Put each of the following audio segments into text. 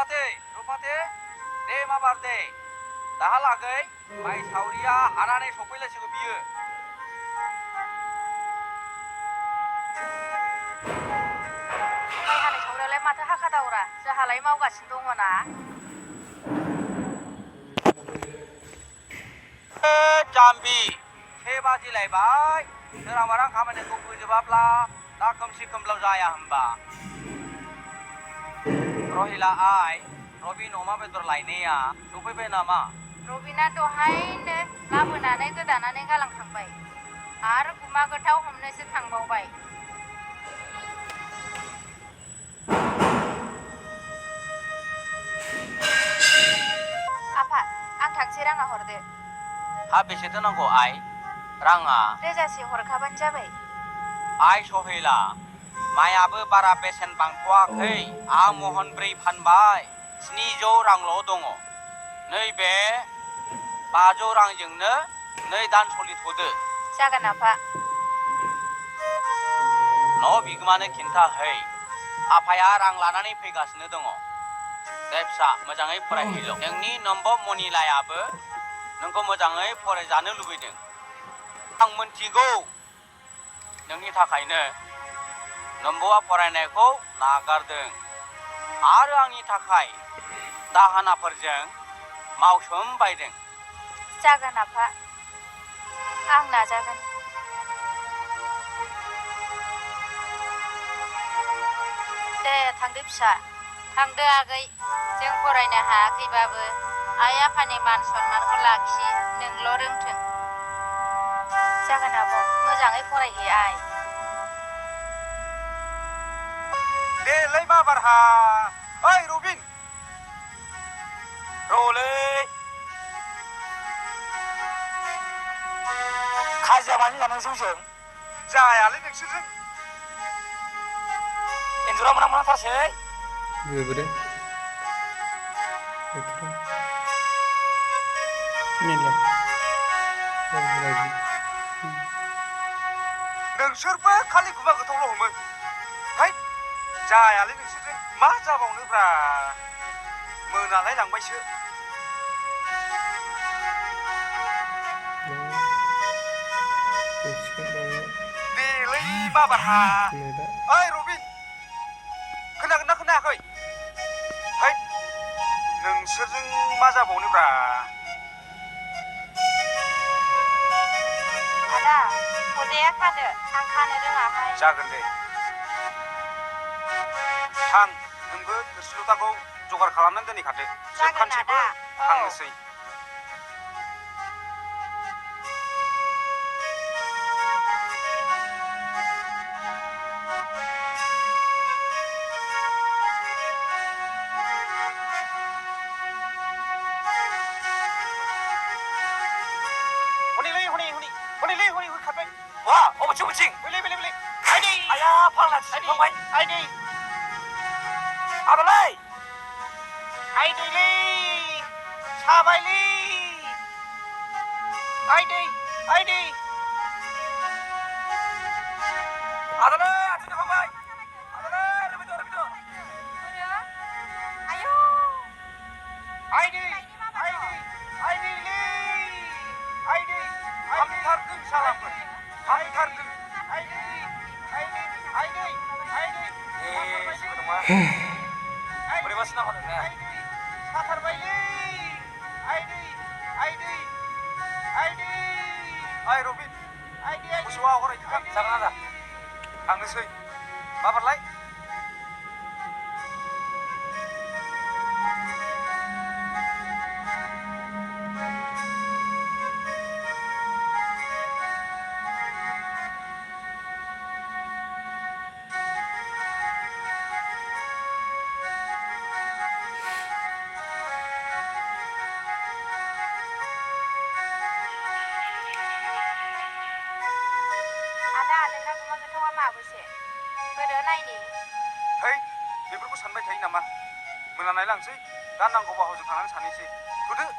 रुपाते दे माबार दे दाहालागै माइ सावरिया हानानै सफैलायसिगौ बियो माइ हानाय सावरियालाय माथो हाखादावरा जोंहालाय मावगासिनो दङ ना जाम्बि 6 बाजिलायबाय सोरांबारां खामानिखौ फोजोबाब्ला दा खोमसि खोमलाव जाया होमबा रहिला आइ रबिन अमा बेदर लायनाया सफैबाय नामा रबिना दहायनो लाबोनानै गोदानानै गालांखांबाय आरो गुमा गोथाव हमनोसो थांबावबाय आफा आं थांसै राङा हरदो हा बेसेथो नांगौ आइ राङा रोजासे हरखाबानो जाबाय आइ सहेला माइयाबो बारा बेसेन बांथ'वाखै आं महनब्रै फानबाय 700 रांल' दङ नैबे 500 रांजोंनो नै दान सलिथ'दो जागोन आफा न' बिगोमानो खिन्थाहै आफाया रां लानानै फैगासिनो दङ दे फिसा मोजाङै फरायहैल' नोंनि नम्बर मनिलायाबो नोंखौ मोजाङै फरायजानो लुबैदों आं मोनथिगौ नोंनि थाखायनो नम्बरआ फरायनायखौ नागारदों आरो आंनि थाखाय दाहोनाफोरजों मावसोम बायदों जागोन आफा आं नाजागोन दे थांदो फिसा थांदो आगै जों फरायनो हायाखैबाबो आइ आफानि मान सन्मानखौ लाखि नोंल' रोंथों जागोन आब' मोजाङै फरायहै आइ देलै बाबारहा ओइ रबिन रलै खाजिया मानि जानो जौजों जायालै नोंसोरजों एन्जरा मोना मोनाथारसै Göbre. Nila. नोंसोरबो खालि गुमा गोथावल' हमो है जायालै नोंसोरजों मा जाबावनोब्रा मोनालाय लांबायसो देलै बाबारहा ओइ रबिन खोनागोन ना खोनायाखै है नोंसोरजों मा जाबावनोब्रा आदा खजाया खादो आं खानो रोङाहाय जागोन दे थां नोंबो थोरसि लथाखौ जगार खालामनानै दोनहैखादो जोबखानोसैबो थांनोसै Ay Robin, musuh aku orang itu kan jangan ada. Anggesui, apa lagi? Hei, beberapa santai kayak nama. Melanai langsung, dan nangkau bahu jengkalan sanisi. Udah.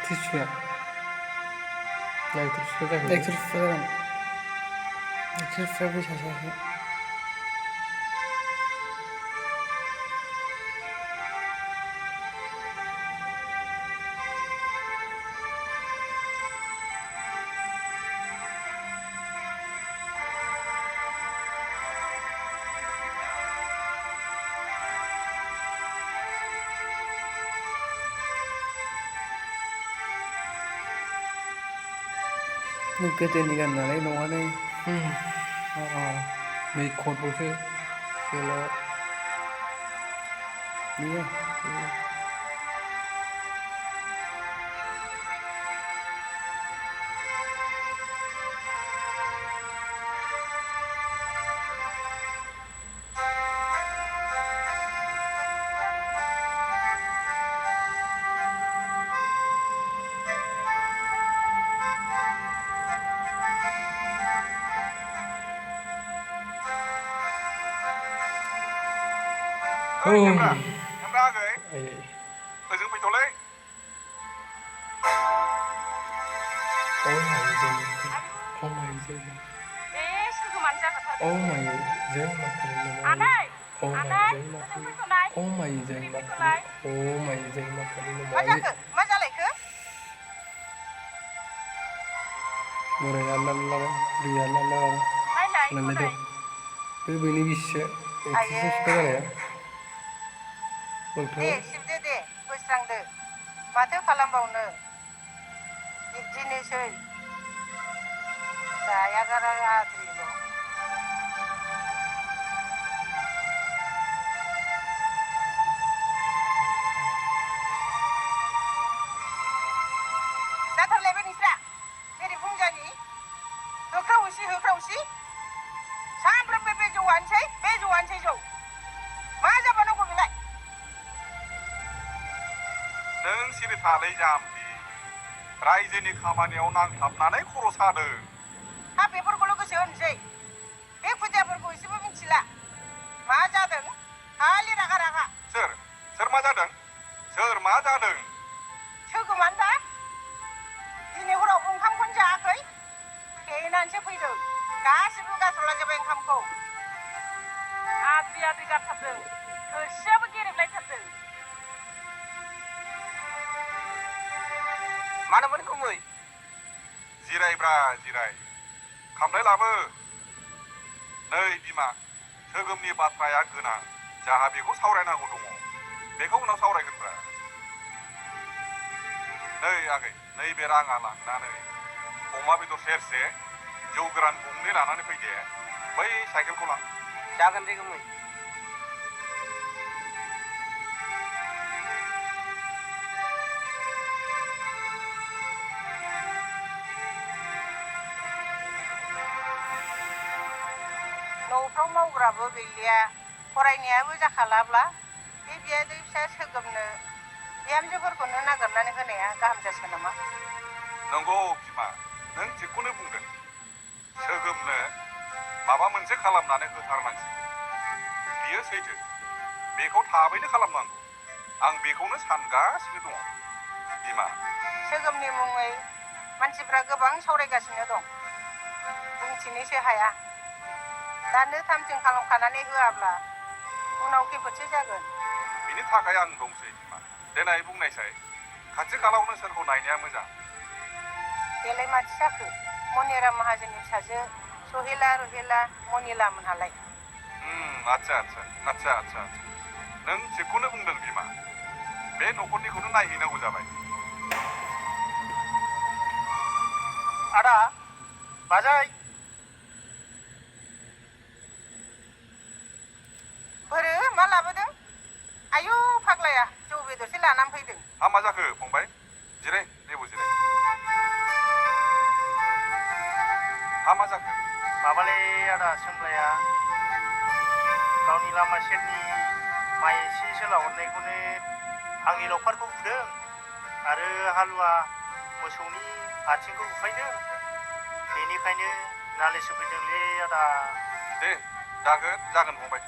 टिसुआ एक्ट्रिसफोर जागोन एक्ट्रिसफोर जागोन एक्ट्रिसफ्रा बै सासेयासो गोदोनि गान नालाय नङानो नै कर्टआवसो सोलाव बियो Camera agै ओजों फैथ'लै मा जालायखो बोराया लाला बुरैया लाला सोलायलायदों बे बैनि बिसिसो एक्ट्रिसनि सिख्ला जानाया दे सिबदो दे बोस्रांदो माथो खालामबावनो बिदिनोसै जाया गारा आद्रिल' जाथारलायबाय नोंस्रा जेरै बुंजानि होख्रावसि सानफ्रोमबो बे जौआनोसै जौ मा जाबावनांगौ बेलाय नों सिरि थालै जाम्बि रायजोनि खामानियाव नांथाबनानै खर' सादों हा बेफोरखौल' गोसो होनोसै बे फुजाफोरखौ एसेबो मिथिला मा जादों खालि रागा सोर मा जादों सोगोमानोबा दिनै हराव ओंखामखौनो जायाखै फेनानैसो फैदों गासिबो गारथ'लाजोब्बाय ओंखामखौ आद्रि गारथारदों थोरसियाबो गेरेबलायथारदों मानोमोन गुमै जिरायब्रा जिराय खामफ्लाय लाबो नै बिमा सोगोमनि बाथ्राया गोनां जाहा बेखौ सावरायनांगौ दङ बेखौ उनाव सावरायगोनब्रा नै आगै नैबे राङा लांनानै अमा बेदर सेरसे जौ गोरान गंनै लानानै फैदे बै साइकेलखौ लां जागोन दे गुमै न'फ्राव मावग्राबो गैलिया फरायनायाबो जाखालाब्ला बे बियादै फिसा सोगोमनो बिहामजोफोरखौनो नागिरनानै होनाया गाहाम जासिगोन नामा नंगौ बिमा नों थिगखौनो बुंदों सोगोमनो माबा मोनसे खालामनानै होथारनांसिगौ बियो सैथो बेखौ थाबैनो खालामनांगौ आं बेखौनो सानगासिनो दङ बिमा सोगोमनि मुङै मानसिफ्रा गोबां सावरायगासिनो दं बुंथिनोसो हाया दानो थामथिं खालामखानानै होआब्ला उनाव खैफोदसो जागोन बिनि थाखाय आं दंसै बिमा देनाय बुंनायसाय खाथि खालावनो सोरखौ नायनाया मोजां बेलाय माथो जाखो मनिराम माहाजोननि फिसाजो सहेला रहेला मनिला मोनहालाय आच्छा नों थिगखौनो बुंदों बिमा बे न'खरनिखौनो नायहैनांगौ जाबाय आदा बाजै बोरो मा लाबोदों आयु फाग्लाया जौ बेदरसो लानानै फैदों मा जाखो फंबाय जिराय देबो जिराय मा जाखो माबालै आदा सोमलाया गावनि लामा सेरनि माइ एसे सोलाहरनायखौनो आंनि लावखारखौ बुदों आरो हालुवा मोसौनि आथिंखौ बुफायदों बेनिखायनो नालिस होफैदोंलै आदा दे जागोन फंबाय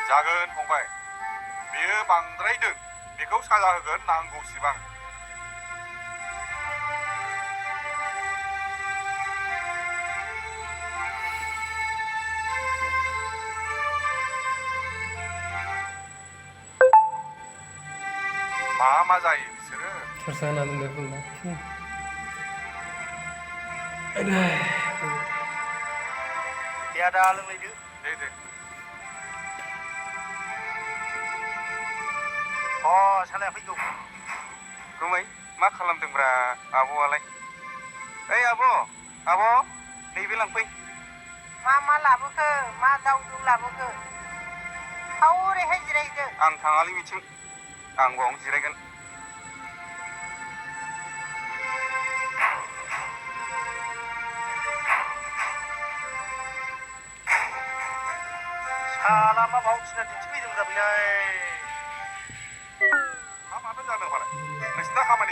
जागोन फंबाय बेयो बांद्रायदों बेखौ साजा होगोन नांगौसिबां। मा जायो बिसोरो? सरसा होनानै दोनदो दे आदा लोंलायदो। दे। सालाया फैगौ। गुमै मा खालामदोंब्रा आब'आलाय? ओइ आब' नैबे लांफै। मा लाबोखो? मा दावजौ लाबोखो? ओरैहाय जिरायदो। आं थाङालै बिथिं, आं बावनो जिरायगोन। साला मा भावथिना दिन्थिफैदोंब्रा बेलाय? माथो जादों फालाय? नोंसिना खामानि